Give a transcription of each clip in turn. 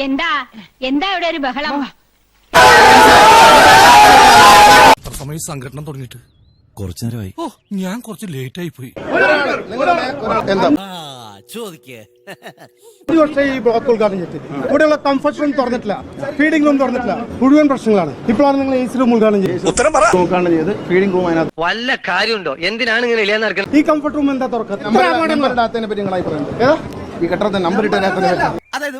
എന്താ എന്താ ഇവിടെ ഒരു ബഹളം? സമയം സംഘടന തുടങ്ങിയിട്ട് കുറച്ചു നേരമായി. ഓ ഞാൻ കുറച്ച് ലേറ്റ് ആയി പോയി. ചോദിക്കേ ഒരു വർഷം ഈ ബ്ലോക്ക് ഉദ്ഘാടനം ചെയ്തിട്ട് ഇവിടെയുള്ള കംഫർട്ട് റൂം തുറന്നിട്ടില്ല, ഫീഡിംഗ് റൂം തുറന്നിട്ടില്ല, മുഴുവൻ പ്രശ്നങ്ങളാണ്. ഇപ്പോഴാണ് നിങ്ങൾ AC റൂം ഉദ്ഘാടനം ചെയ്ത് ഫീഡിംഗ് റൂം അതിനകത്ത് വല്ല കാര്യമുണ്ടോ? എന്തിനാണ് ഇങ്ങനെ ഇല്ലാന്ന് നടക്കുന്നത്? ഈ കംഫർട്ട് റൂം എന്താ തുറക്കാത്തതിനെ പറ്റി നിങ്ങളായി പറയുന്നത്? ഈ കെട്ടിടത്തിന് നമ്പർ അതായത്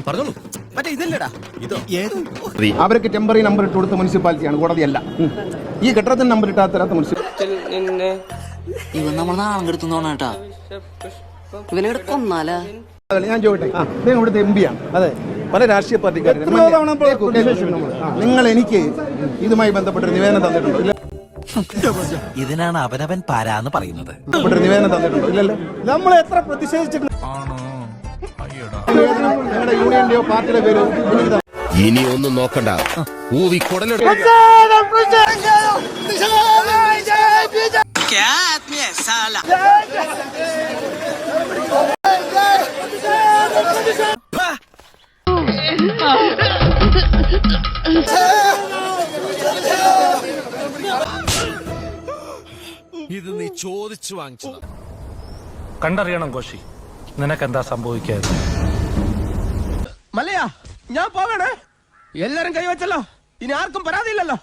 പറഞ്ഞോളൂ, മറ്റേ ഇതല്ലടാ ഇതോ ഏത് അവർക്ക് ടെമ്പററി നമ്പർ ഇട്ട് കൊടുത്ത മുനിസിപ്പാലിറ്റിയാണ്, കോടതിയല്ല. ഈ കെട്ടിടത്തിന് നമ്പർ ഇട്ടാത്ത മുനിസിപ്പാലിറ്റി ഇവൻ നമ്മൾ നാളെ എടുത്തോണേട്ടാ, ഇവനെ കൊന്നാലാ. ഞാൻ ചോദിട്ടെ, ഇവിടുത്തെ MP ആണ്. അതെ, പല രാഷ്ട്രീയ പാർട്ടിക്കാരും നിങ്ങൾ എനിക്ക് ഇതുമായി ബന്ധപ്പെട്ടൊരു നിവേദനം തന്നിട്ടുണ്ടോ? ഇതിനാണ് അവനവൻ പാരാന്ന് പറയുന്നത്. നിവേദനം തന്നിട്ടുണ്ടോ? ഇല്ലല്ലോ. നമ്മൾ എത്ര പ്രതിഷേധിച്ചിട്ടുണ്ട്. ഞങ്ങളുടെ യൂണിയന്റെയോ പാർട്ടിയുടെ പേരോ ഇനി ഒന്നും നോക്കണ്ട, ഊവി കൊടലെടുക്ക. ഇത് നീ ചോദിച്ചു വാങ്ങിച്ചതാ. കണ്ടറിയണം കോശി, നിനക്കെന്താ സംഭവിക്കാതെ. മല്ലയാ, ഞാൻ പോകണേ. എല്ലാരും കൈവച്ചല്ലോ, ഇനി ആർക്കും പരാതിയില്ലല്ലോ.